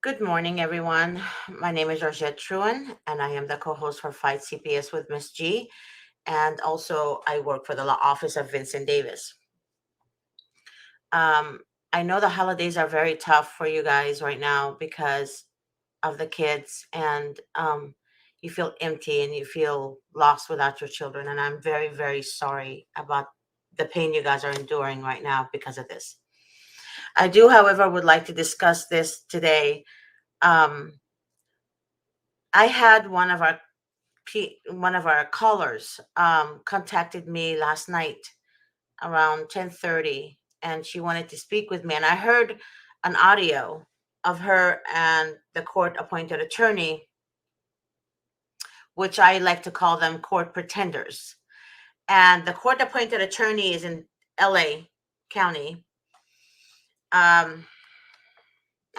Good morning, everyone. My name is Georgette Truan, and I am the co-host for Fight CPS with Ms. G. And also, I work for the law office of Vincent Davis. Um, I know the holidays are very tough for you guys right now because of the kids, and you feel empty and you feel lost without your children. And I'm very, very sorry about the pain you guys are enduring right now because of this. I do, however, would like to discuss this today. Um, I had one of our callers contacted me last night around 10:30, and she wanted to speak with me, and I heard an audio of her and the court appointed attorney, which I like to call them court pretenders. And the court appointed attorney is in LA County.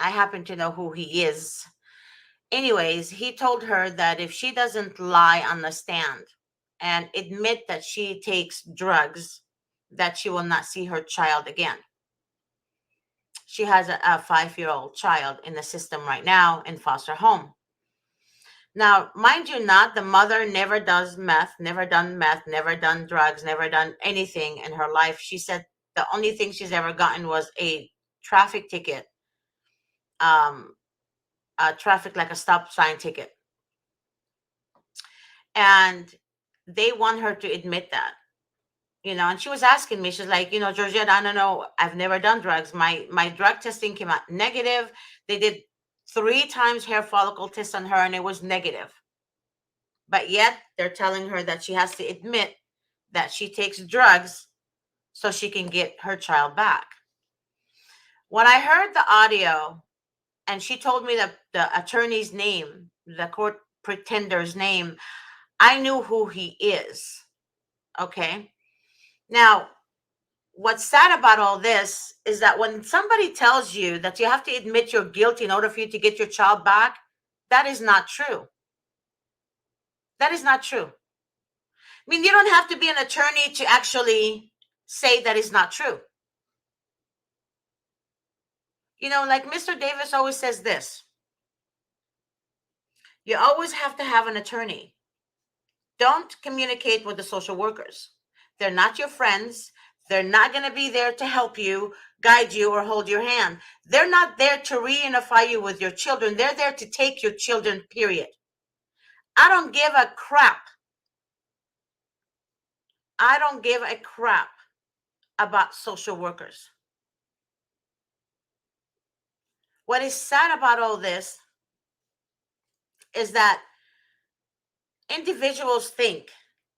I happen to know who he is. Anyways, he told her that if she doesn't lie on the stand and admit that she takes drugs, that she will not see her child again. She has a 5-year-old child in the system right now in foster home. Now, mind you not, the mother never does meth, never done meth, never done drugs, never done anything in her life. She said the only thing she's ever gotten was a traffic ticket, a traffic like a stop sign ticket. And they want her to admit that, and she was asking me, she's like, Georgette, I don't know, I've never done drugs. My drug testing came out negative. They did 3 times hair follicle test on her and it was negative. But yet they're telling her that she has to admit that she takes drugs so she can get her child back. When I heard the audio and she told me the attorney's name, the court pretender's name, I knew who he is. Okay. Now, what's sad about all this is that when somebody tells you that you have to admit you're guilty in order for you to get your child back, that is not true. That is not true. I mean, you don't have to be an attorney to actually say that is not true. Like Mr. Davis always says this, you always have to have an attorney. Don't communicate with the social workers. They're not your friends. They're not going to be there to help you, guide you, or hold your hand. They're not there to reunify you with your children. They're there to take your children, period. I don't give a crap. I don't give a crap about social workers. What is sad about all this is that individuals think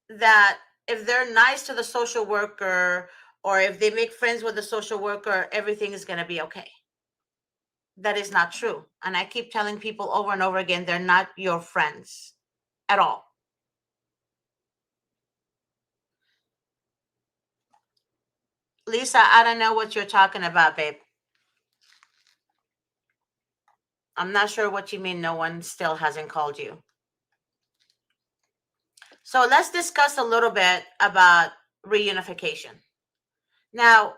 that if they're nice to the social worker or if they make friends with the social worker, everything is going to be okay. That is not true. And I keep telling people over and over again, they're not your friends at all. Lisa, I don't know what you're talking about, babe. I'm not sure what you mean no one still hasn't called you. So let's discuss a little bit about reunification. Now,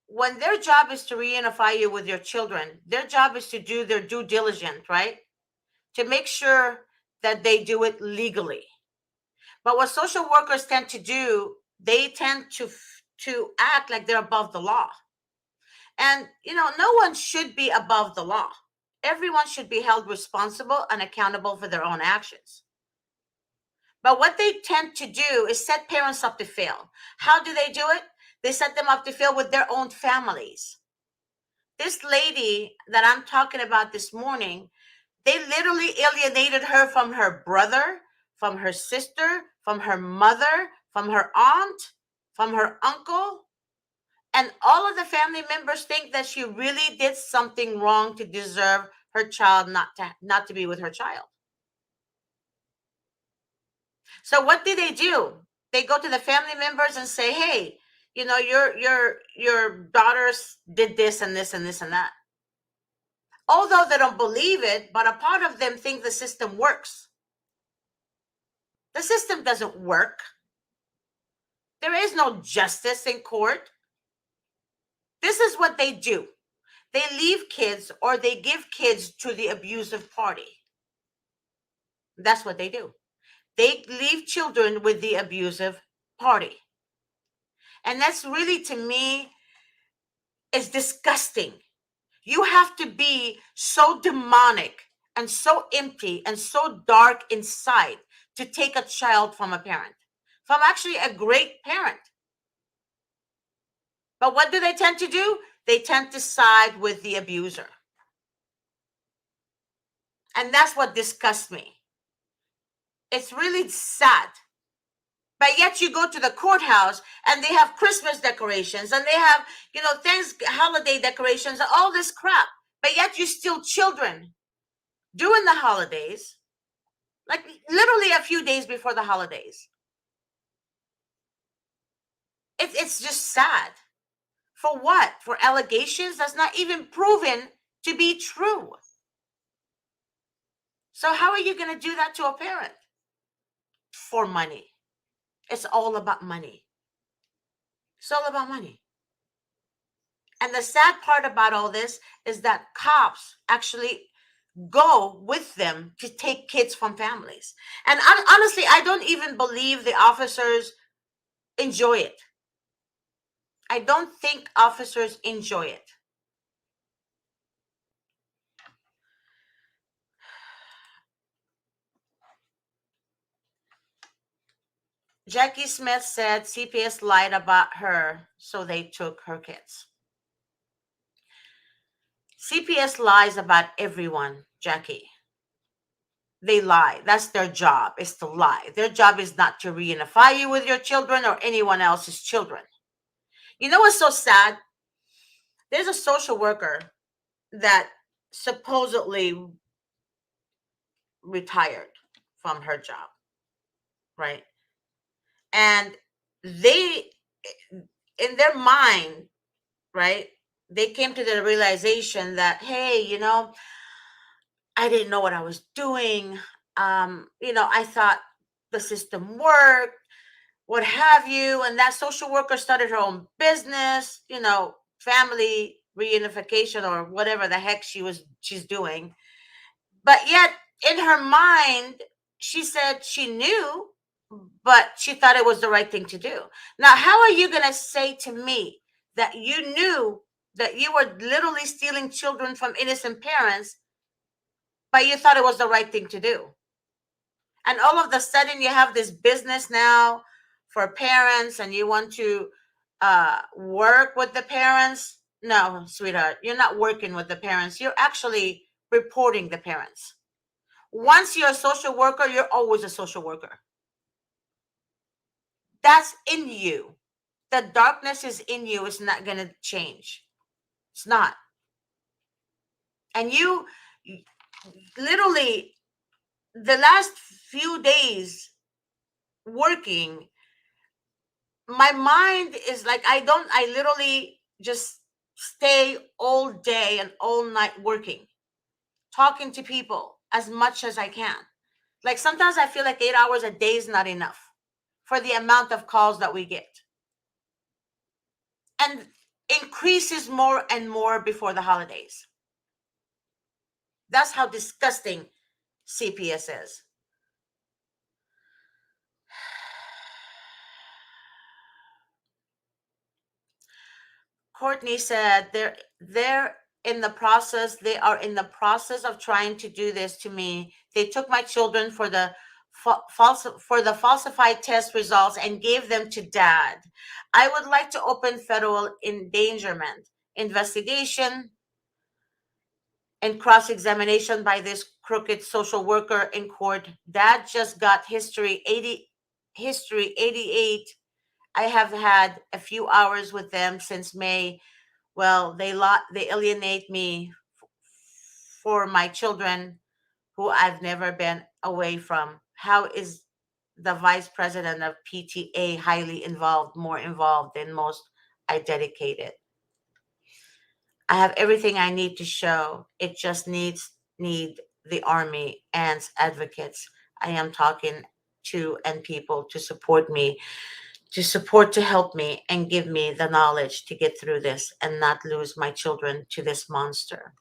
when their job is to reunify you with your children, their job is to do their due diligence, right? To make sure that they do it legally. But what social workers tend to do, they tend to act like they're above the law. And, no one should be above the law. Everyone should be held responsible and accountable for their own actions. But what they tend to do is set parents up to fail. How do they do it? They set them up to fail with their own families. This lady that I'm talking about this morning, they literally alienated her from her brother, from her sister, from her mother, from her aunt, from her uncle. And all of the family members think that she really did something wrong to deserve her child not to be with her child. So what do? They go to the family members and say, hey, your daughters did this and this and this and that. Although they don't believe it, but a part of them think the system works. The system doesn't work. There is no justice in court. This is what they do. They leave kids or they give kids to the abusive party. That's what they do. They leave children with the abusive party. And that's really, to me, is disgusting. You have to be so demonic and so empty and so dark inside to take a child from a parent, from actually a great parent. But what do they tend to do? They tend to side with the abuser. And that's what disgusts me. It's really sad. But yet you go to the courthouse and they have Christmas decorations and they have, things, holiday decorations, and all this crap. But yet you steal children during the holidays, like literally a few days before the holidays. It's just sad. For what? For allegations that's not even proven to be true. So how are you going to do that to a parent? For money. It's all about money. It's all about money. And the sad part about all this is that cops actually go with them to take kids from families. And honestly, I don't even believe the officers enjoy it. I don't think officers enjoy it. Jackie Smith said CPS lied about her, so they took her kids. CPS lies about everyone, Jackie. They lie. That's their job, is to lie. Their job is not to reunify you with your children or anyone else's children. You know what's so sad? There's a social worker that supposedly retired from her job, right? And they, in their mind, right, they came to the realization that, hey, I didn't know what I was doing. I thought the system worked, what have you. And that social worker started her own business, family reunification or whatever the heck she's doing. But yet in her mind, she said she knew, but she thought it was the right thing to do. Now, how are you going to say to me that you knew that you were literally stealing children from innocent parents, but you thought it was the right thing to do? And all of a sudden you have this business now for parents and you want to work with the parents? No, sweetheart, you're not working with the parents. You're actually reporting the parents. Once you're a social worker, you're always a social worker. That's in you. The darkness is in you. It's not going to change. It's not. And you literally, the last few days working, my mind is like, I literally just stay all day and all night working, talking to people as much as I can. Like sometimes I feel like 8 hours a day is not enough for the amount of calls that we get. And increases more and more before the holidays. That's how disgusting CPS is. Courtney said they're in the process. They are in the process of trying to do this to me. They took my children for the falsified test results and gave them to dad. I would like to open federal endangerment investigation and cross-examination by this crooked social worker in court. Dad just got history 88. I have had a few hours with them since May. Well, they alienate me for my children who I've never been away from. How is the vice president of PTA highly involved, more involved than most? I dedicated. I have everything I need to show. It just need the army and advocates I am talking to and people to support me to support, to help me, and give me the knowledge to get through this and not lose my children to this monster.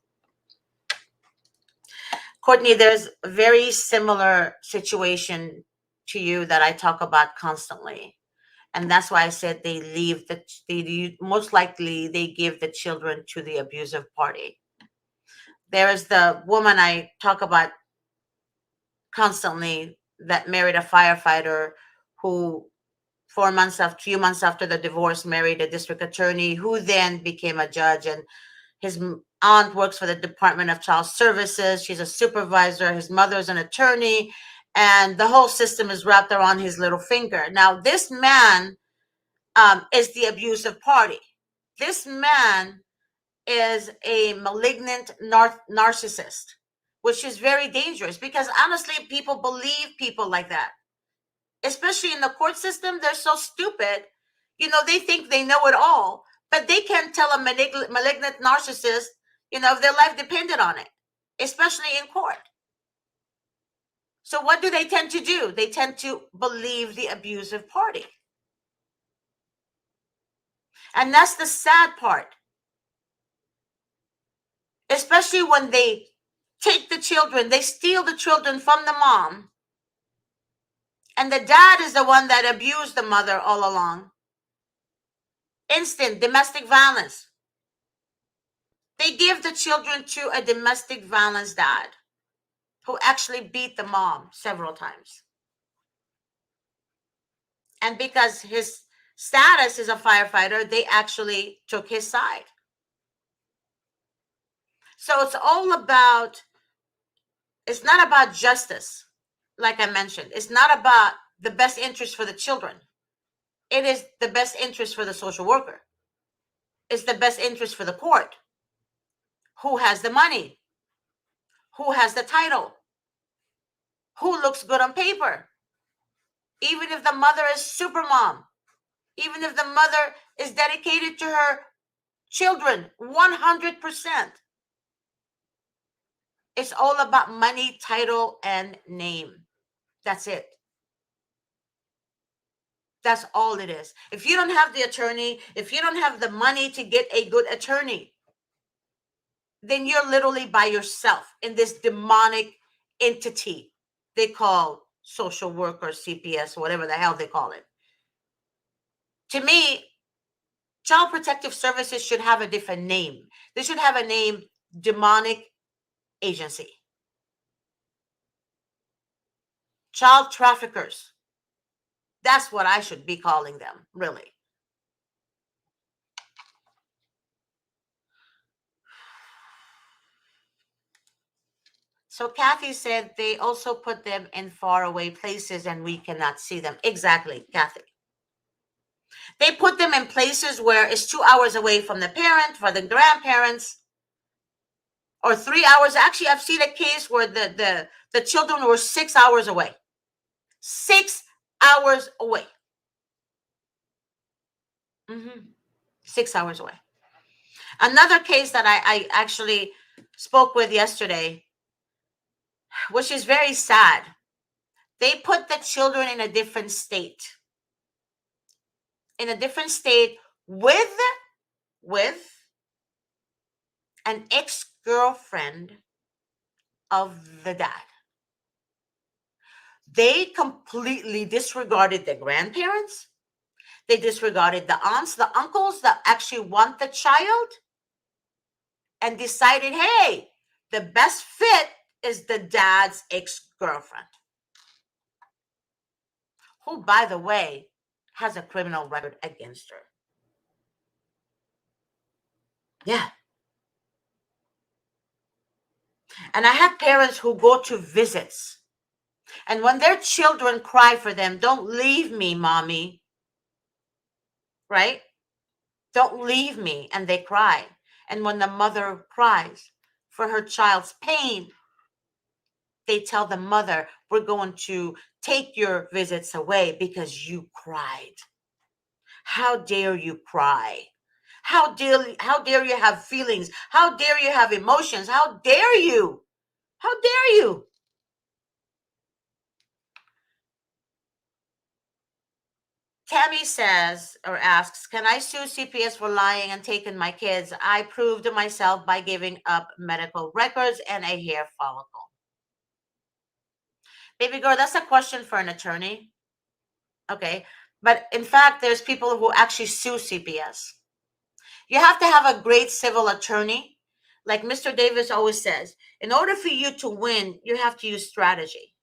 Courtney, there's a very similar situation to you that I talk about constantly. And that's why I said most likely they give the children to the abusive party. There is the woman I talk about constantly that married a firefighter who few months after the divorce, married a district attorney who then became a judge. And his aunt works for the Department of Child Services. She's a supervisor. His mother's an attorney. And the whole system is wrapped around his little finger. Now, this man is the abusive party. This man is a malignant narcissist, which is very dangerous because honestly, people believe people like that. Especially in the court system, they're so stupid. They think they know it all, but they can't tell a malignant narcissist, if their life depended on it, especially in court. So what do they tend to do? They tend to believe the abusive party. And that's the sad part. Especially when they take the children, they steal the children from the mom. And the dad is the one that abused the mother all along. Instant domestic violence. They give the children to a domestic violence dad who actually beat the mom several times. And because his status is a firefighter, they actually took his side. So it's not about justice, like I mentioned. It's not about the best interest for the children. It is the best interest for the social worker. It's the best interest for the court. Who has the money? Who has the title? Who looks good on paper? Even if the mother is super mom, even if the mother is dedicated to her children 100%, it's all about money, title, and name. That's it. That's all it is. If you don't have the attorney, if you don't have the money to get a good attorney, then you're literally by yourself in this demonic entity they call social worker, CPS, whatever the hell they call it. To me, Child Protective Services should have a different name. They should have a name, demonic agency. Child traffickers. That's what I should be calling them, really. So Kathy said they also put them in faraway places and we cannot see them. Exactly, Kathy. They put them in places where it's 2 hours away from the parent, for the grandparents, or 3 hours. Actually, I've seen a case where the children were 6 hours away. 6 hours away. 6 hours away. Another case that I actually spoke with yesterday, which is very sad. They put the children in a different state. In a different state with an ex-girlfriend of the dad. They completely disregarded the grandparents. They disregarded the aunts, the uncles that actually want the child, and decided, hey, the best fit is the dad's ex-girlfriend, who, by the way, has a criminal record against her. Yeah. And I have parents who go to visits, and when their children cry for them, don't leave me, mommy, right? Don't leave me, and they cry. And when the mother cries for her child's pain, they tell the mother, we're going to take your visits away because you cried. How dare you cry? How dare you have feelings? How dare you have emotions? How dare you? How dare you? Tammy says or asks, can I sue CPS for lying and taking my kids? I proved myself by giving up medical records and a hair follicle. Baby girl, that's a question for an attorney. Okay. But in fact, there's people who actually sue CPS. You have to have a great civil attorney. Like Mr. Davis always says, in order for you to win, you have to use strategy.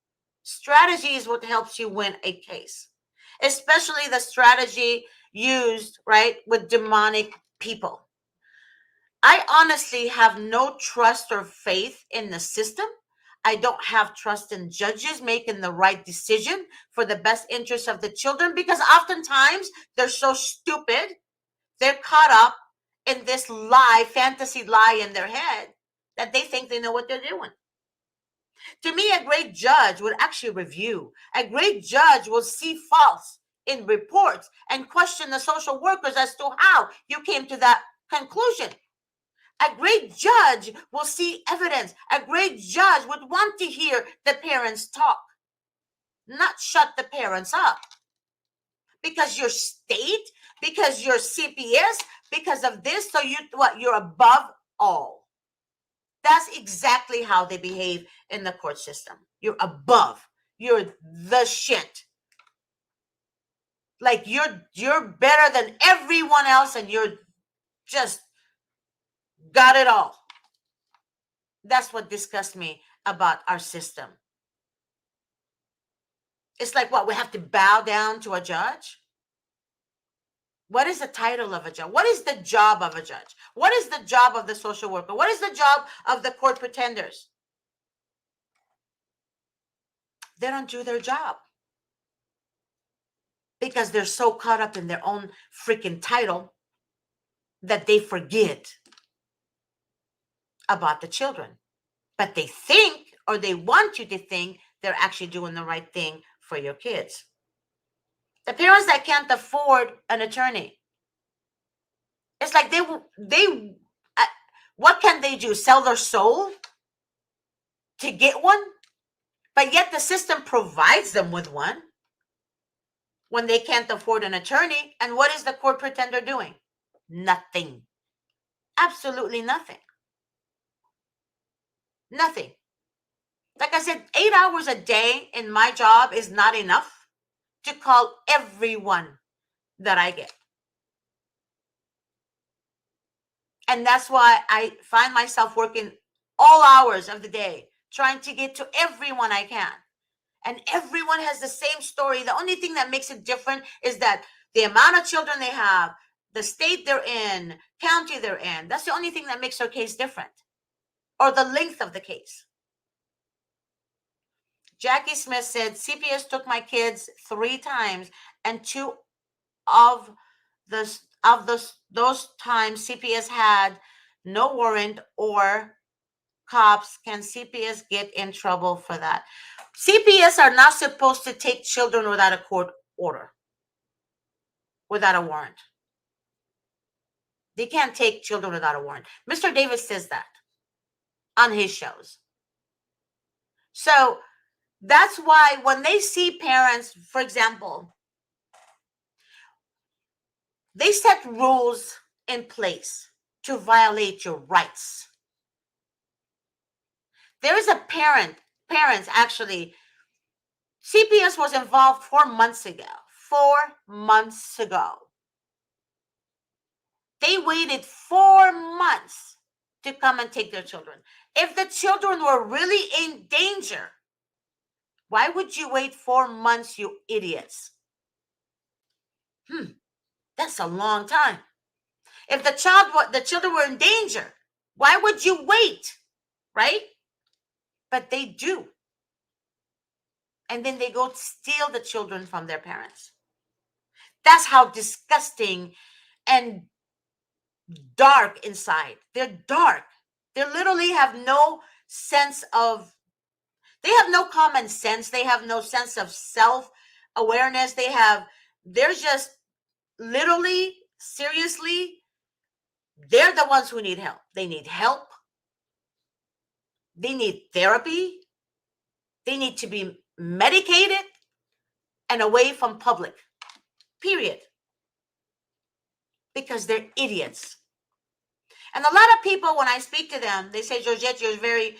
Strategy is what helps you win a case, especially the strategy used, right, with demonic people. I honestly have no trust or faith in the system. I don't have trust in judges making the right decision for the best interest of the children, because oftentimes they're so stupid. They're caught up in this lie, fantasy lie in their head, that they think they know what they're doing. To me, a great judge would actually review. A great judge will see faults in reports and question the social workers as to how you came to that conclusion. A great judge will see evidence. A great judge would want to hear the parents talk, not shut the parents up. Because you're state, because you're CPS, because of this, so you're above all. That's exactly how they behave in the court system. You're above. You're the shit. Like you're better than everyone else, and you're just got it all. That's what disgusts me about our system. It's like, what, we have to bow down to a judge? What is the title of a judge? What is the job of a judge? What is the job of the social worker? What is the job of the court pretenders? They don't do their job because they're so caught up in their own freaking title that they forget about the children. But they think, or they want you to think, they're actually doing the right thing for your kids. The parents that can't afford an attorney, it's like what can they do? Sell their soul to get one? But yet the system provides them with one when they can't afford an attorney. And what is the court pretender doing? Nothing. Absolutely nothing. Nothing. Like I said, 8 hours a day in my job is not enough to call everyone that I get. And that's why I find myself working all hours of the day, trying to get to everyone I can. And everyone has the same story. The only thing that makes it different is that the amount of children they have, the state they're in, county they're in. That's the only thing that makes their case different, or the length of the case. Jackie Smith said, CPS took my kids 3 times, and 2 of those times CPS had no warrant or cops. Can CPS get in trouble for that? CPS are not supposed to take children without a court order, without a warrant. They can't take children without a warrant. Mr. Davis says that on his shows. So that's why when they see parents, for example, they set rules in place to violate your rights. There is a parents actually, CPS was involved 4 months ago. 4 months ago. They waited 4 months to come and take their children. If the children were really in danger, why would you wait 4 months, you idiots? That's a long time. If the children were in danger, why would you wait? Right? But they do. And then they go steal the children from their parents. That's how disgusting and dark inside. They're dark. They literally have no sense of, they have no common sense. They have no sense of self-awareness. They're just literally, seriously, they're the ones who need help. They need help. They need therapy. They need to be medicated and away from public. Period. Because they're idiots. And a lot of people, when I speak to them, they say, Georgette, you're very,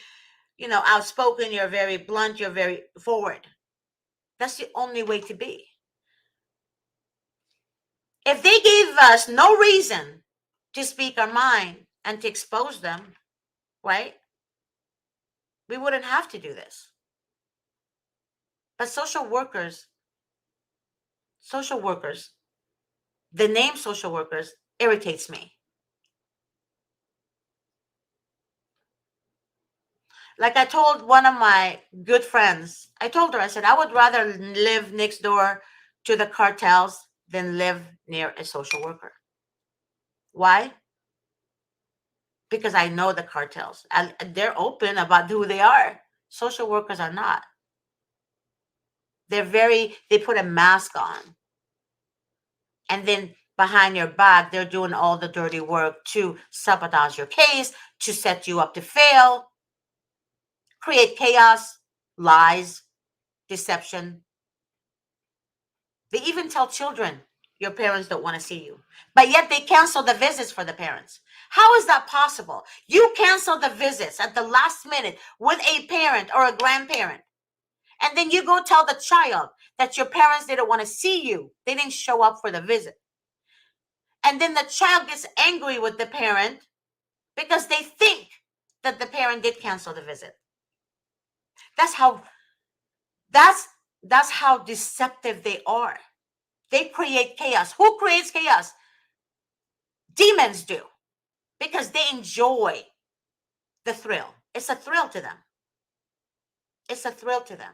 outspoken, you're very blunt, you're very forward. That's the only way to be. If they gave us no reason to speak our mind and to expose them, right? We wouldn't have to do this. But social workers, the name social workers irritates me. Like I told one of my good friends, I told her, I said, I would rather live next door to the cartels than live near a social worker. Why? Because I know the cartels. And they're open about who they are. Social workers are not. They put a mask on. And then behind your back, they're doing all the dirty work to sabotage your case, to set you up to fail, create chaos, lies, deception. They even tell children, your parents don't want to see you. But yet they cancel the visits for the parents. How is that possible? You cancel the visits at the last minute with a parent or a grandparent. And then you go tell the child that your parents didn't want to see you. They didn't show up for the visit. And then the child gets angry with the parent because they think that the parent did cancel the visit. That's how that's how deceptive they are. They create chaos. Who creates chaos? Demons do, because they enjoy the thrill. It's a thrill to them. It's a thrill to them.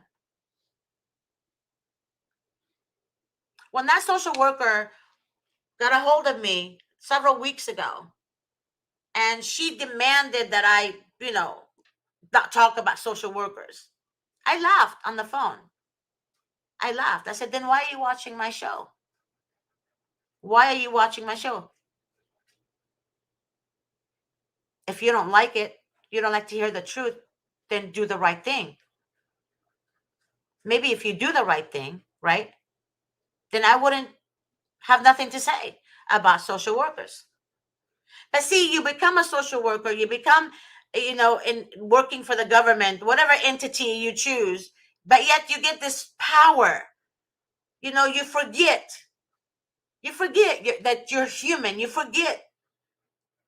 When that social worker got a hold of me several weeks ago, and she demanded that I, not talk about social workers, I laughed on the phone. I laughed. I said, then why are you watching my show? Why are you watching my show? If you don't like it, you don't like to hear the truth, then do the right thing. Maybe if you do the right thing, right, then I wouldn't have nothing to say about social workers. But see, you become a social worker, you become, in working for the government, whatever entity you choose, but yet you get this power. You forget. You forget that you're human. You forget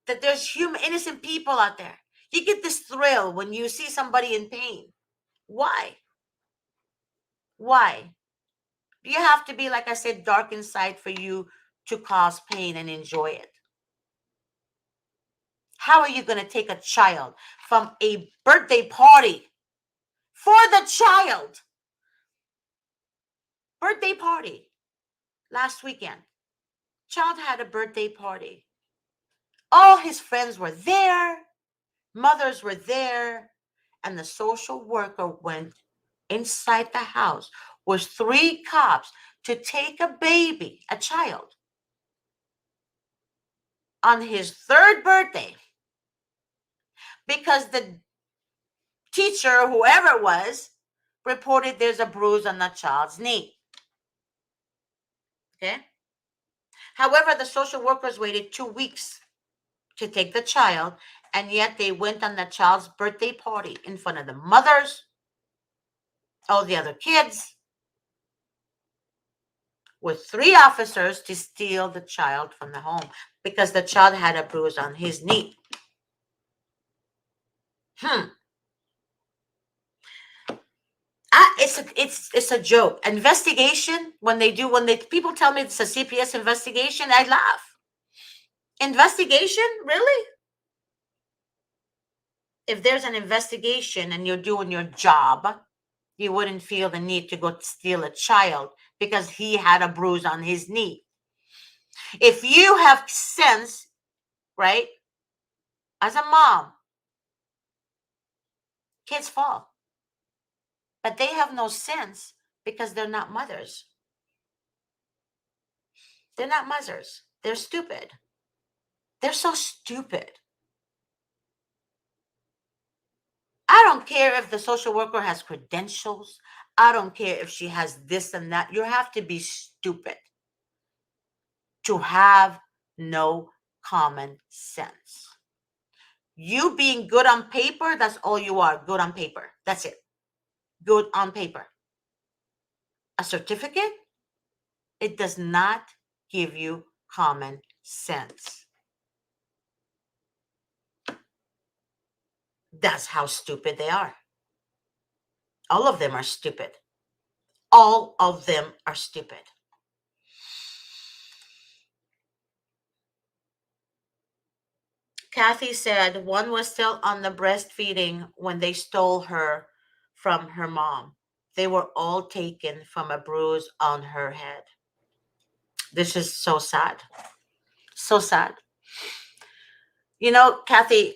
that there's human, innocent people out there. You get this thrill when you see somebody in pain. Why? Why? You have to be, like I said, dark inside for you to cause pain and enjoy it. How are you going to take a child from a birthday party for the child? Birthday party last weekend. Child had a birthday party. All his friends were there. Mothers were there. And the social worker went inside the house with 3 cops to take a baby, a child, on his 3rd birthday, because the teacher, whoever it was, reported there's a bruise on the child's knee. Okay. However, the social workers waited 2 weeks to take the child, and yet they went on the child's birthday party in front of the mothers, all the other kids, with 3 officers to steal the child from the home because the child had a bruise on his knee. It's a joke. Investigation, when people tell me it's a CPS investigation, I laugh. Investigation? Really? If there's an investigation and you're doing your job, you wouldn't feel the need to go steal a child because he had a bruise on his knee. If you have sense, right? As a mom, kids fall. But they have no sense because they're not mothers. They're not mothers. They're stupid. They're so stupid. I don't care if the social worker has credentials. I don't care if she has this and that. You have to be stupid. to have no common sense. You being good on paper, that's all you are, good on paper. That's it. Good on paper. A certificate, it does not give you common sense. That's how stupid they are. All of them are stupid. All of them are stupid. Kathy said one was still on the breastfeeding when they stole her from her mom. They were all taken from a bruise on her head. This is so sad. So sad. You know, Kathy,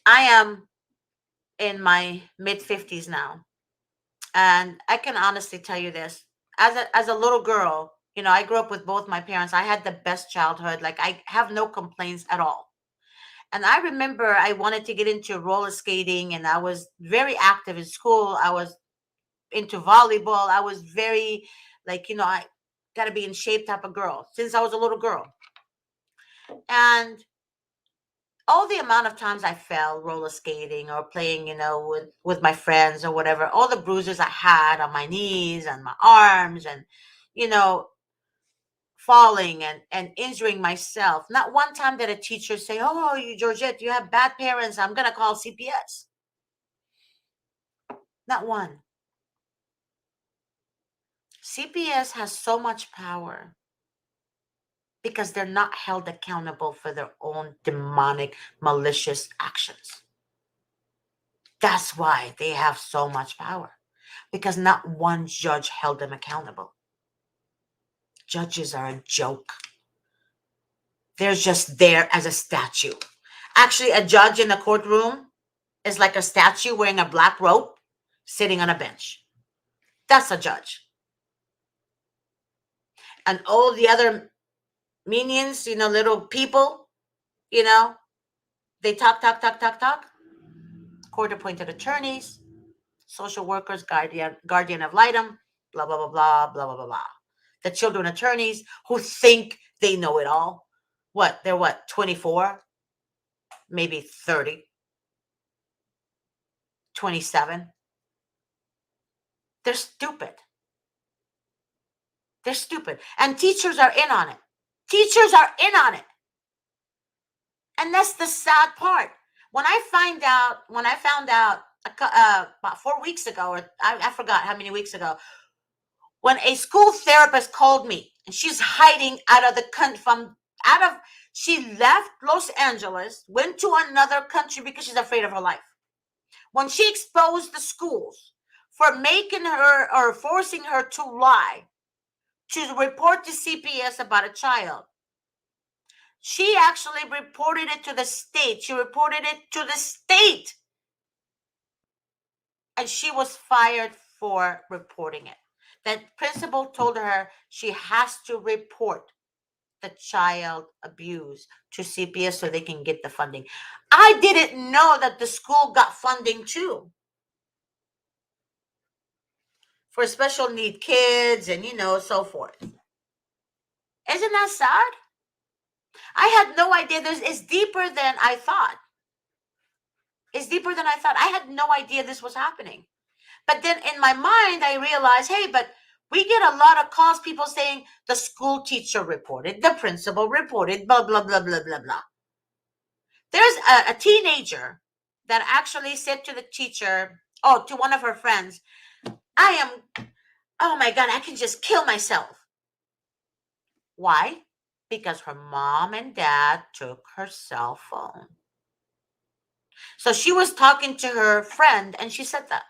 I am in my mid 50s now. And I can honestly tell you this. As a little girl, you know, I grew up with both my parents. I had the best childhood. Like, I have no complaints at all. And I remember I wanted to get into roller skating, and I was very active in school. I was into volleyball. I was very, like, you know, I got to be in shape type of girl since I was a little girl. And all the amount of times I fell roller skating or playing, you know, with my friends or whatever, all the bruises I had on my knees and my arms, and, you know, falling and injuring myself. Not one time did a teacher say, "Oh, you Georgette, you have bad parents. I'm gonna call CPS." Not one. CPS has so much power because they're not held accountable for their own demonic, malicious actions. That's why they have so much power, because not one judge held them accountable. Judges are a joke. They're just there as a statue. Actually, a judge in a courtroom is like a statue wearing a black robe sitting on a bench. That's a judge. And all the other minions, you know, little people, you know, they talk, talk, talk, talk, talk. Court appointed attorneys, social workers, guardian of litem, blah, blah, blah, blah, blah, blah, blah, blah. The children attorneys who think they know it all. What? They're what? 24, maybe 30, 27. They're stupid. They're stupid. And teachers are in on it. Teachers are in on it. And that's the sad part. When I found out about 4 weeks ago, or I forgot how many weeks ago, when a school therapist called me, and she's hiding out of the country she left Los Angeles, went to another country because she's afraid of her life. When she exposed the schools for making her or forcing her to lie to report to CPS about a child, she actually reported it to the state. She reported it to the state. And she was fired for reporting it. The principal told her she has to report the child abuse to CPS so they can get the funding. I didn't know that the school got funding too for special need kids and, you know, so forth. Isn't that sad? I had no idea. It's deeper than I thought. It's deeper than I thought. I had no idea this was happening. But then in my mind, I realized, hey, but we get a lot of calls, people saying the school teacher reported, the principal reported, blah, blah, blah, blah, blah, blah. There's a teenager that actually said to the teacher, to one of her friends, oh my God, I can just kill myself. Why? Because her mom and dad took her cell phone. So she was talking to her friend and she said that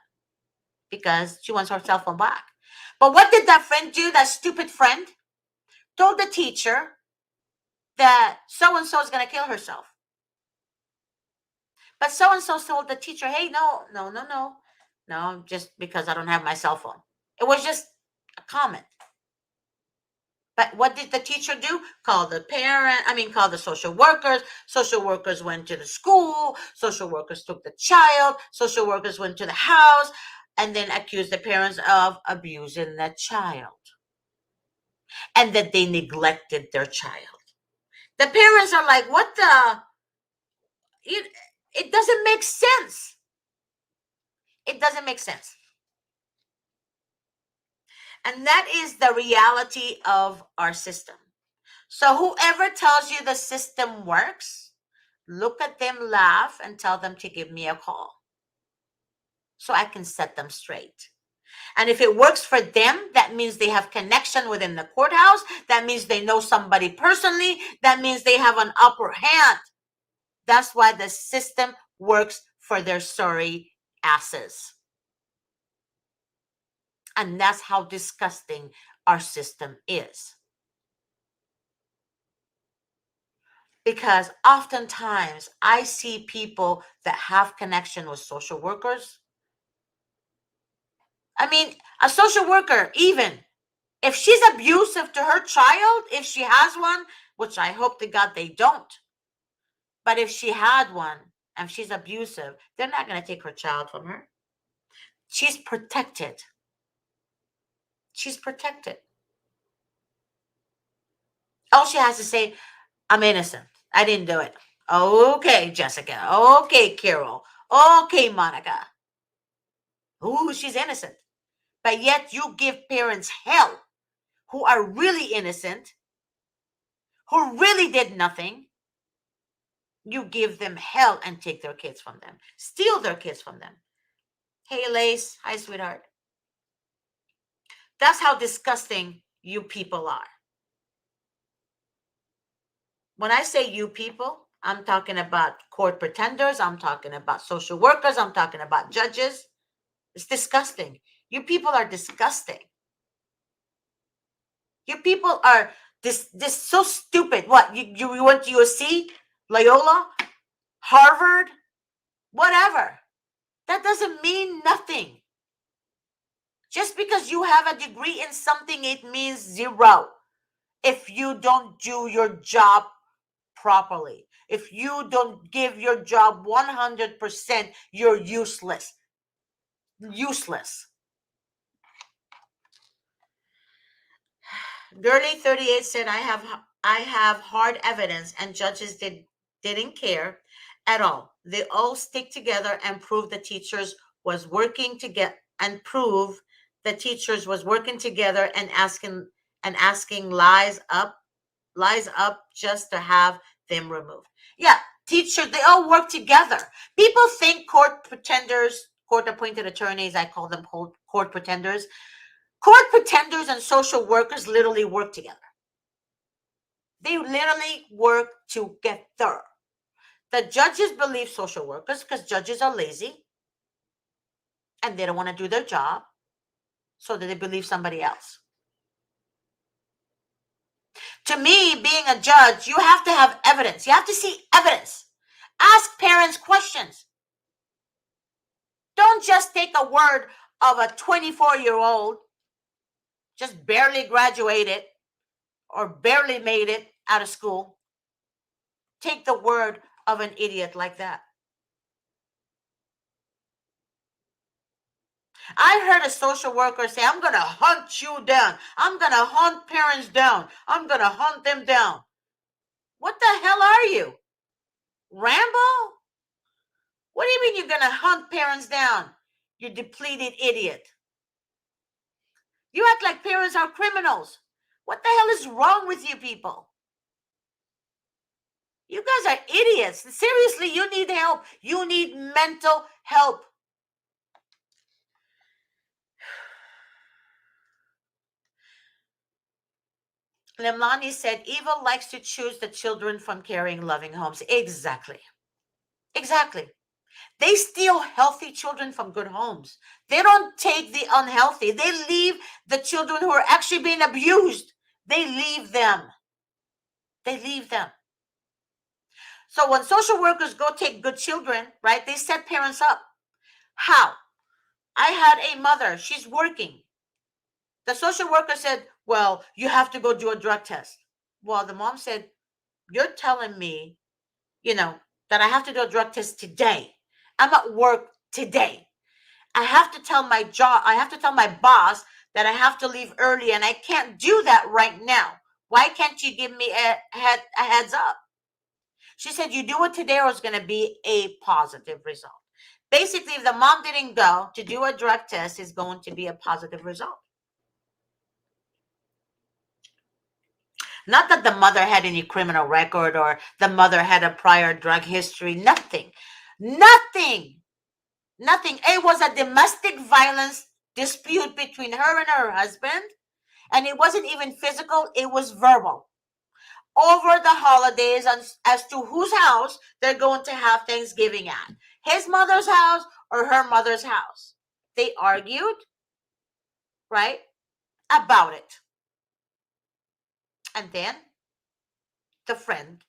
because she wants her cell phone back. But what did that friend do? That stupid friend told the teacher that so-and-so is going to kill herself. But so-and-so told the teacher, hey, no, just because I don't have my cell phone. It was just a comment. But what did the teacher do? Call the social workers. Social workers went to the school. Social workers took the child. Social workers went to the house and then accused the parents of abusing the child. and that they neglected their child. The parents are like, what the? It doesn't make sense. It doesn't make sense. And that is the reality of our system. So whoever tells you the system works, look at them, laugh, and tell them to give me a call so I can set them straight. And if it works for them, that means they have connection within the courthouse. That means they know somebody personally. That means they have an upper hand. That's why the system works for their sorry asses. And that's how disgusting our system is. Because oftentimes I see people that have connection with social workers. I mean, a social worker, even if she's abusive to her child, if she has one, which I hope to God they don't, but if she had one and she's abusive, they're not going to take her child from her. She's protected. She's protected. All she has to say, I'm innocent. I didn't do it. Okay, Jessica. Okay, Carol. Okay, Monica. Ooh, she's innocent. But yet you give parents hell who are really innocent, who really did nothing. You give them hell and take their kids from them, steal their kids from them. Hey, Lace. Hi, sweetheart. That's how disgusting you people are. When I say you people, I'm talking about court pretenders. I'm talking about social workers. I'm talking about judges. It's disgusting. You people are disgusting. You people are this so stupid. What, you went to USC, Loyola, Harvard, whatever. That doesn't mean nothing. Just because you have a degree in something, it means zero. If you don't do your job properly, if you don't give your job 100%, you're useless. Useless. Girly 38 said, I have hard evidence and judges didn't care at all. They all stick together and prove the teachers was working to get and prove the teachers was working together and asking lies up just to have them removed. Yeah, teachers, they all work together. People think court pretenders, court appointed attorneys, I call them court pretenders. Court pretenders and social workers literally work together. They literally work together. The judges believe social workers because judges are lazy and they don't want to do their job, so that they believe somebody else. To me, being a judge, you have to have evidence. You have to see evidence. Ask parents questions. Don't just take a word of a 24-year-old, just barely graduated or barely made it out of school. Take the word of an idiot like that. I heard a social worker say, I'm going to hunt you down. I'm going to hunt parents down. I'm going to hunt them down. What the hell are you? Rambo? What do you mean you're going to hunt parents down? You depleted idiot. You act like parents are criminals. What the hell is wrong with you people? You guys are idiots. Seriously, you need help. You need mental help. Lemlani said, evil likes to choose the children from caring, loving homes. Exactly. Exactly. They steal healthy children from good homes. They don't take the unhealthy. They leave the children who are actually being abused. They leave them. They leave them. So when social workers go take good children, right, they set parents up. How? I had a mother. She's working. The social worker said, well, you have to go do a drug test. Well, the mom said, you're telling me, that I have to do a drug test today. I'm at work today. I have to tell my boss that I have to leave early and I can't do that right now. Why can't you give me a heads up? She said, you do it today or it's going to be a positive result. Basically, if the mom didn't go to do a drug test, it's going to be a positive result. Not that the mother had any criminal record or the mother had a prior drug history. Nothing. Nothing. Nothing. It was a domestic violence dispute between her and her husband. And it wasn't even physical, it was verbal. Over the holidays, as to whose house they're going to have Thanksgiving at, his mother's house or her mother's house. They argued, right, about it. And then the friend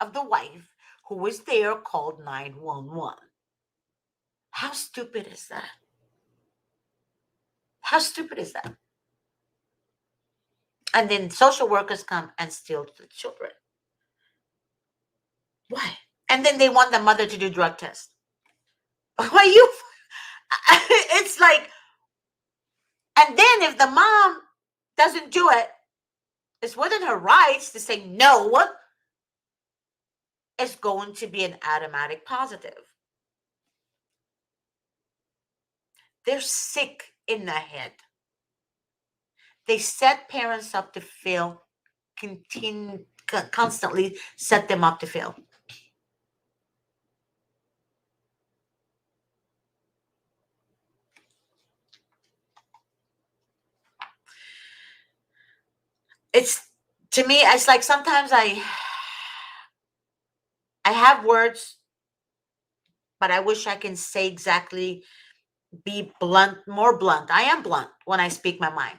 of the wife who was there called 911. How stupid is that? How stupid is that? And then social workers come and steal the children. Why? And then they want the mother to do drug tests. Why you? It's like, and then if the mom doesn't do it, it's within her rights to say no. It's going to be an automatic positive. They're sick in the head. They set parents up to fail, constantly set them up to fail. It's, to me, it's like sometimes I have words, but I wish I can say exactly, be blunt, more blunt. I am blunt when I speak my mind,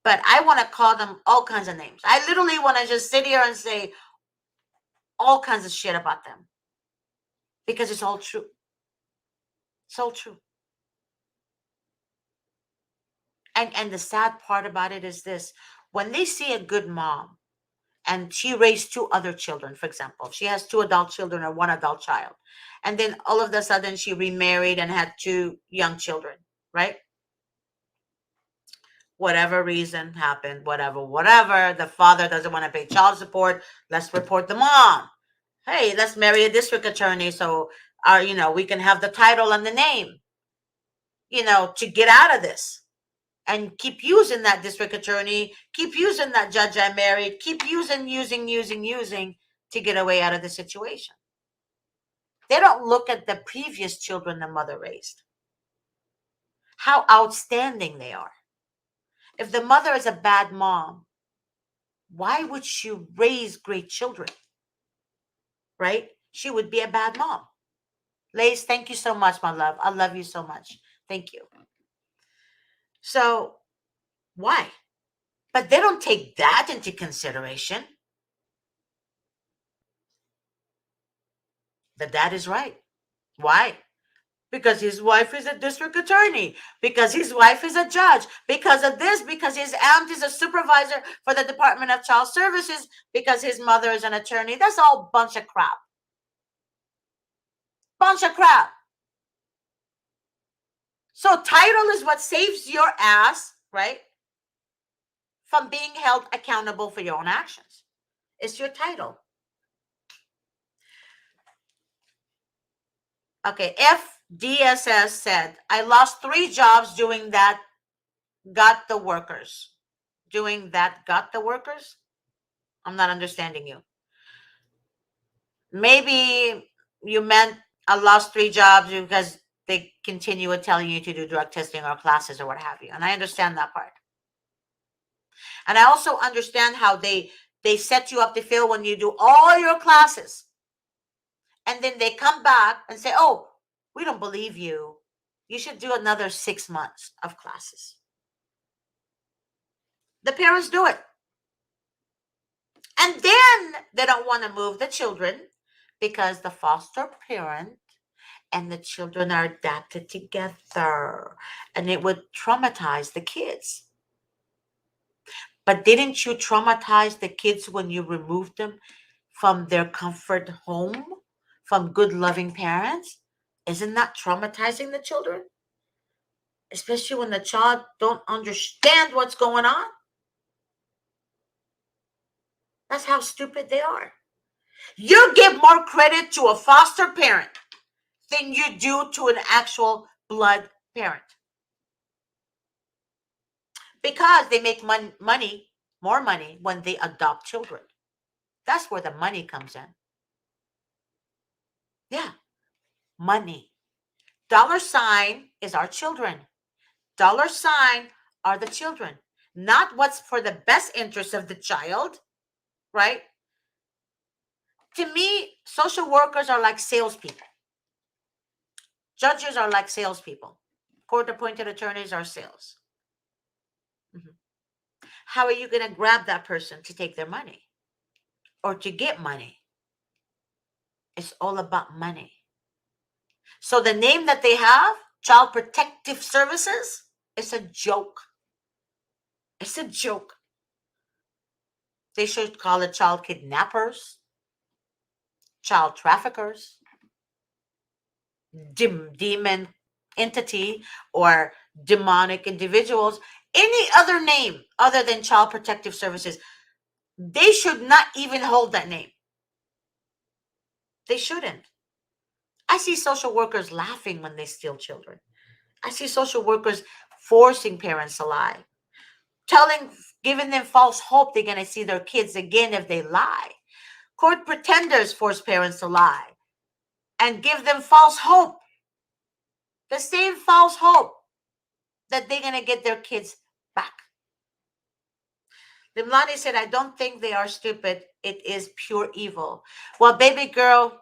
but I want to call them all kinds of names. I literally want to just sit here and say all kinds of shit about them because it's all true. It's all true. And the sad part about it is this: when they see a good mom and she raised two other children, for example, she has two adult children or one adult child, and then all of a sudden she remarried and had two young children, right? Whatever reason happened, whatever, the father doesn't want to pay child support, let's report the mom. Hey, let's marry a district attorney so we can have the title and the name, to get out of this. And keep using that district attorney, keep using that judge I married, keep using to get away out of the situation. They don't look at the previous children the mother raised, how outstanding they are. If the mother is a bad mom, why would she raise great children? Right? She would be a bad mom. Lace, thank you so much, my love. I love you so much. Thank you. So, why? But they don't take that into consideration. The dad is right. Why? Because his wife is a district attorney, because his wife is a judge, because of this, because his aunt is a supervisor for the Department of Child Services, because his mother is an attorney. That's all bunch of crap. Bunch of crap. So title is what saves your ass, right, from being held accountable for your own actions. It's your title. Okay, FDSS said, I lost 3 jobs doing that, got the workers. Doing that, got the workers? I'm not understanding you. Maybe you meant I lost 3 jobs because they continue with telling you to do drug testing or classes or what have you. And I understand that part. And I also understand how they set you up to fail when you do all your classes. And then they come back and say, oh, we don't believe you. You should do another 6 months of classes. The parents do it. And then they don't want to move the children because the foster parent and the children are adapted together and it would traumatize the kids. But didn't you traumatize the kids when you removed them from their comfort home, from good, loving parents? Isn't that traumatizing the children? especially when the child don't understand what's going on. That's how stupid they are. You give more credit to a foster parent than you do to an actual blood parent, because they make money, more money, when they adopt children. That's where the money comes in. Yeah, money. Dollar sign is our children. Dollar sign are the children, not what's for the best interest of the child, right? To me, social workers are like salespeople. Judges are like salespeople. Court appointed attorneys are sales. Mhm. How are you going to grab that person to take their money or to get money? It's all about money. So the name that they have, Child Protective Services, it's a joke. It's a joke. They should call it child kidnappers, child traffickers, demon entity, or demonic individuals. Any other name other than Child Protective Services. They should not even hold that name. They shouldn't. I see social workers laughing when they steal children. I see social workers forcing parents to lie, giving them false hope they're going to see their kids again if they lie. Court pretenders force parents to lie and give them false hope, the same false hope that they're going to get their kids back. Limlani said, I don't think they are stupid. It is pure evil. Well, baby girl,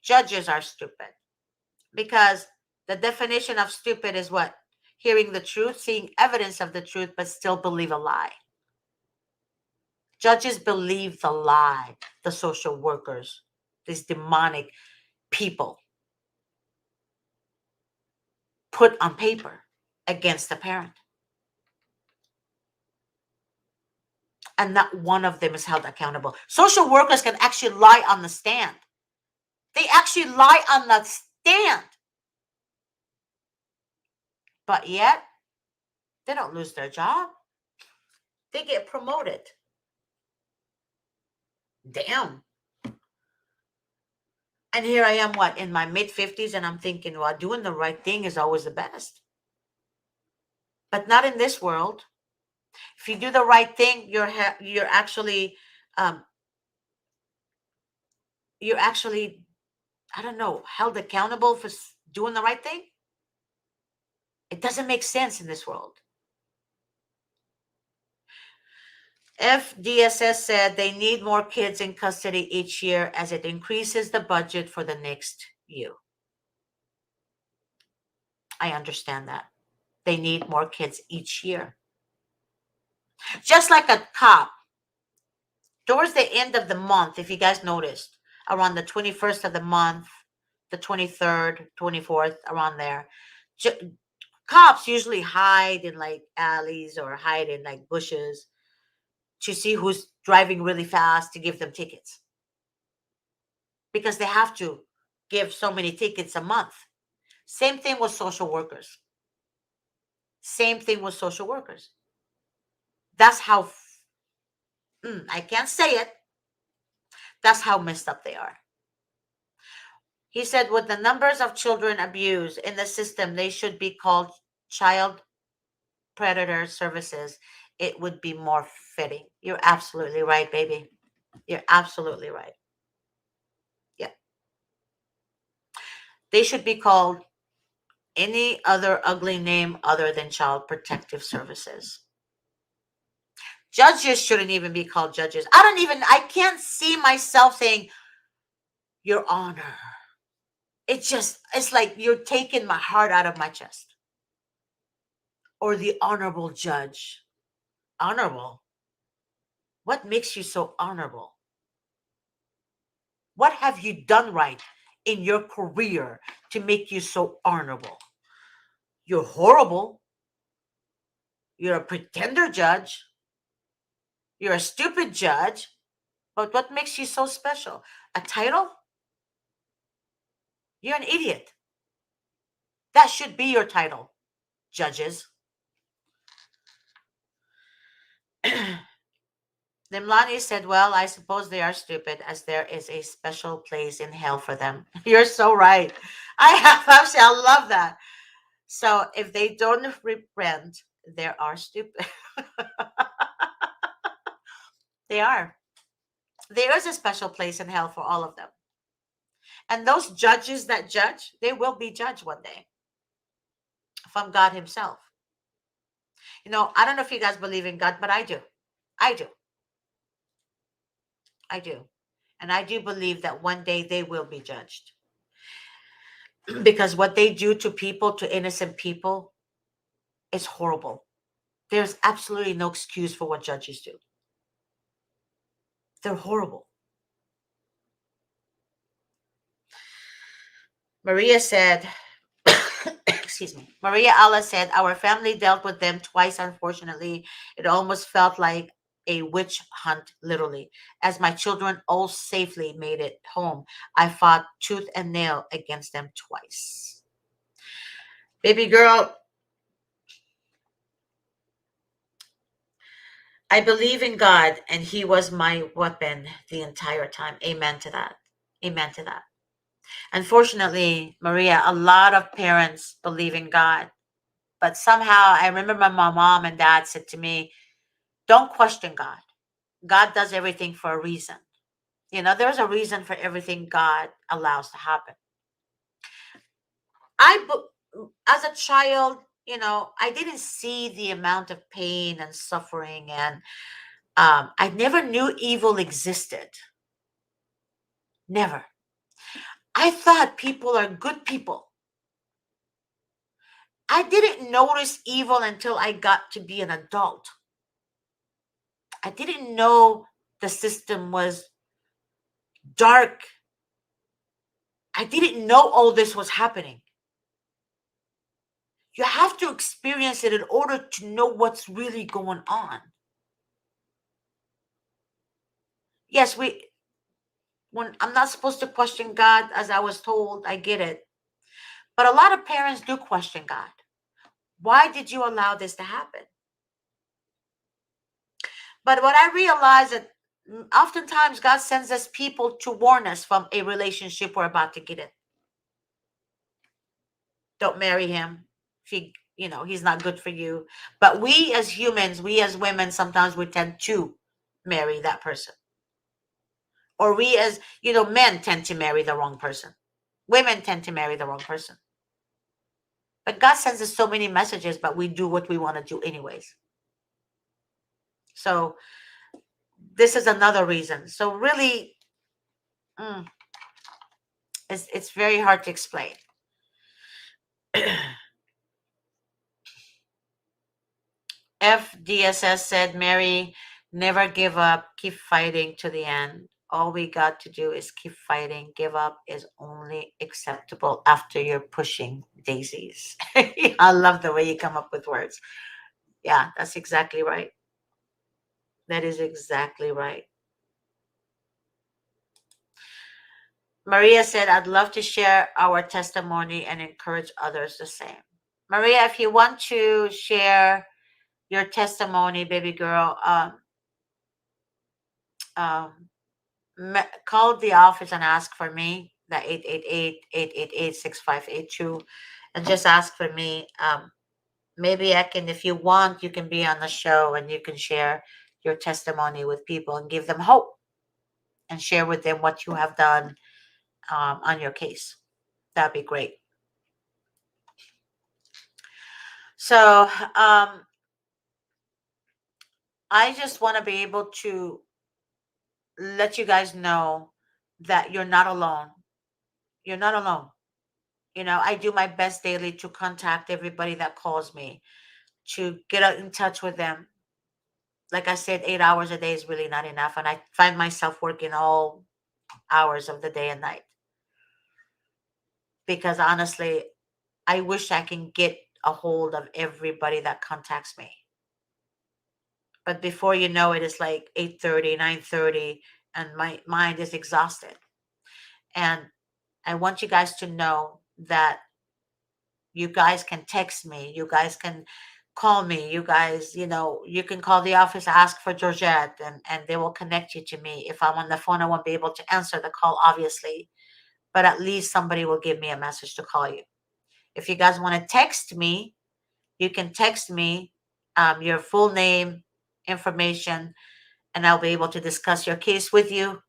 judges are stupid, because the definition of stupid is what? Hearing the truth, seeing evidence of the truth, but still believe a lie. Judges believe the lie, the social workers, these demonic people put on paper against the parent. And not one of them is held accountable. Social workers can actually lie on the stand. They actually lie on the stand. But yet, they don't lose their job. They get promoted. Damn. And here I am, what, in my mid-50s, and I'm thinking, well, doing the right thing is always the best. But not in this world. If you do the right thing, you're actually, you're actually, I don't know, held accountable for doing the right thing. It doesn't make sense in this world. FDSS said they need more kids in custody each year as it increases the budget for the next year. I understand that. They need more kids each year. Just like a cop, towards the end of the month, if you guys noticed, around the 21st of the month, the 23rd, 24th, around there, cops usually hide in like alleys or hide in like bushes to see who's driving really fast to give them tickets, because they have to give so many tickets a month. Same thing with social workers. Same thing with social workers. That's how, I can't say it. That's how messed up they are. He said, with the numbers of children abused in the system, they should be called child predator services. It would be more fitting. You're absolutely right, baby. You're absolutely right. Yeah. They should be called any other ugly name other than child protective services. Judges shouldn't even be called judges. I can't see myself saying, Your Honor. It's like you're taking my heart out of my chest. Or the honorable judge. Honorable? What makes you so honorable? What have you done right in your career to make you so honorable? You're horrible. You're a pretender judge. You're a stupid judge. But what makes you so special? A title? You're an idiot. That should be your title. judges. Nimlani said, well, I suppose they are stupid as there is a special place in hell for them. You're so right. Actually, I love that. So if they don't repent, they are stupid. They are. There is a special place in hell for all of them. And those judges that judge, they will be judged one day from God Himself. I don't know if you guys believe in God, but I do. I do. I do. And I do believe that one day they will be judged. Because what they do to people, to innocent people, is horrible. There's absolutely no excuse for what judges do. They're horrible. Maria said, excuse me. Maria Allah said, our family dealt with them twice, unfortunately. It almost felt like a witch hunt, literally. As my children all safely made it home, I fought tooth and nail against them twice. Baby girl, I believe in God, and He was my weapon the entire time. Amen to that. Amen to that. Unfortunately, Maria, a lot of parents believe in God, but somehow I remember my mom and dad said to me, don't question God. God does everything for a reason. There's a reason for everything God allows to happen. As a child, I didn't see the amount of pain and suffering, and I never knew evil existed. Never. I thought people are good people. I didn't notice evil until I got to be an adult. I didn't know the system was dark. I didn't know all this was happening. You have to experience it in order to know what's really going on. Yes, when I'm not supposed to question God, as I was told, I get it. But a lot of parents do question God. Why did you allow this to happen? But what I realized that oftentimes God sends us people to warn us from a relationship we're about to get in. Don't marry him. He's not good for you. But we as humans, we as women, sometimes we tend to marry that person. Or we as, men tend to marry the wrong person. Women tend to marry the wrong person. But God sends us so many messages, but we do what we want to do anyways. So this is another reason. So really, it's very hard to explain. FDSS said, Mary, never give up. Keep fighting to the end. All we got to do is keep fighting. Give up is only acceptable after you're pushing daisies. I love the way you come up with words. Yeah, that's exactly right. That is exactly right. Maria said, I'd love to share our testimony and encourage others the same. Maria, if you want to share your testimony, baby girl, um, call the office and ask for me, the 888-888-6582, and just ask for me. Maybe I can, if you want, you can be on the show and you can share your testimony with people and give them hope and share with them what you have done on your case. That'd be great. So I just want to be able to let you guys know that you're not alone. You're not alone. I do my best daily to contact everybody that calls me, to get in touch with them. Like I said, 8 hours a day is really not enough. And I find myself working all hours of the day and night. Because honestly, I wish I can get a hold of everybody that contacts me. But before you know it, it's like 8:30, 9:30, and my mind is exhausted. And I want you guys to know that You guys can text me. You guys can call me. You guys, you can call the office, ask for Georgette, and they will connect you to me. If I'm on the phone, I won't be able to answer the call, obviously, but at least somebody will give me a message to call you. If you guys want to text me, you can text me your full name, information, and I'll be able to discuss your case with you.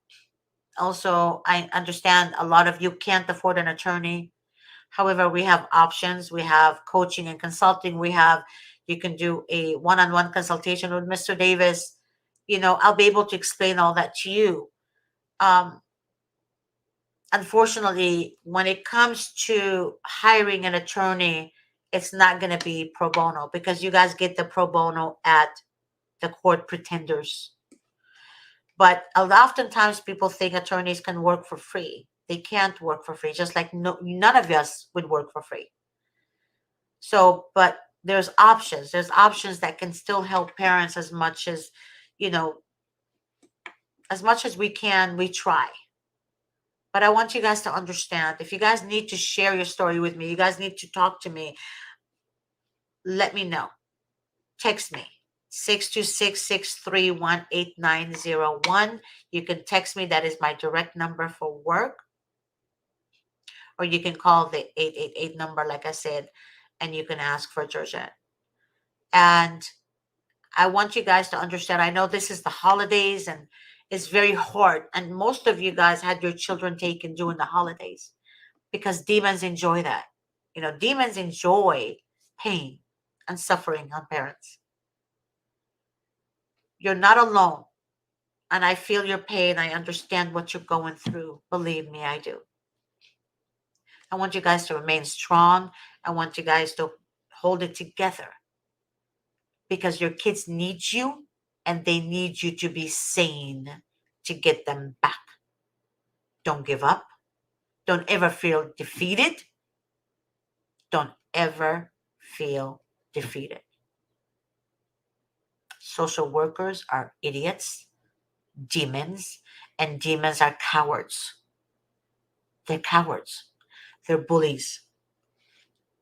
Also, I understand a lot of you can't afford an attorney. However, we have options. We have coaching and consulting. You can do a one on one consultation with Mr. Davis. I'll be able to explain all that to you. Um, Unfortunately, when it comes to hiring an attorney, it's not going to be pro bono because you guys get the pro bono at the court pretenders. But oftentimes people think attorneys can work for free. They can't work for free, just like none of us would work for free. So, but there's options. There's options that can still help parents you know, as much as we can, we try. But I want you guys to understand, if you guys need to share your story with me, you guys need to talk to me, let me know. Text me, 626-631-8901. You can text me. That is my direct number for work. Or you can call the 888 number, like I said, and you can ask for Georgette. And I want you guys to understand, I know this is the holidays and it's very hard. And most of you guys had your children taken during the holidays because demons enjoy that. Demons enjoy pain and suffering on parents. You're not alone. And I feel your pain. I understand what you're going through. Believe me, I do. I want you guys to remain strong. I want you guys to hold it together because your kids need you and they need you to be sane to get them back. Don't give up. Don't ever feel defeated. Don't ever feel defeated. Social workers are idiots, demons, and demons are cowards. They're cowards. They're bullies.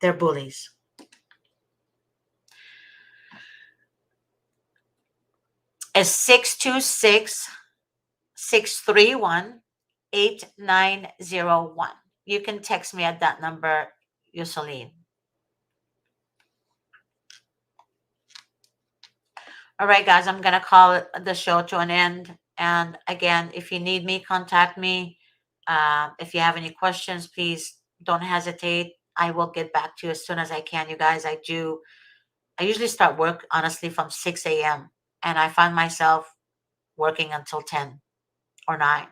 They're bullies. It's 626-631-8901. You can text me at that number, Yuseline. All right, guys, I'm going to call the show to an end. And again, if you need me, contact me. If you have any questions, please don't hesitate. I will get back to you as soon as I can, you guys. I usually start work, honestly, from 6 a.m. And I find myself working until 10 or 9.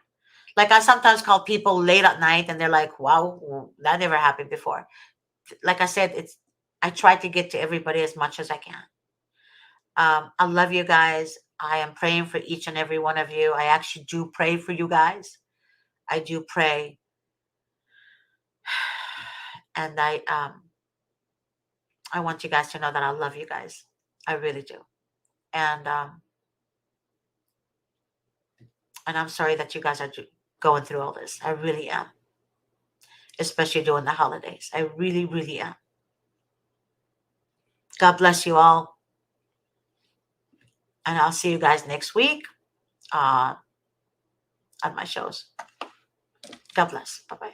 Like I sometimes call people late at night and they're like, wow, that never happened before. Like I said, I try to get to everybody as much as I can. I love you guys. I am praying for each and every one of you. I actually do pray for you guys. I do pray. And I want you guys to know that I love you guys. I really do. And I'm sorry that you guys are going through all this. I really am. Especially during the holidays. I really, really am. God bless you all. And I'll see you guys next week on my shows. God bless. Bye-bye.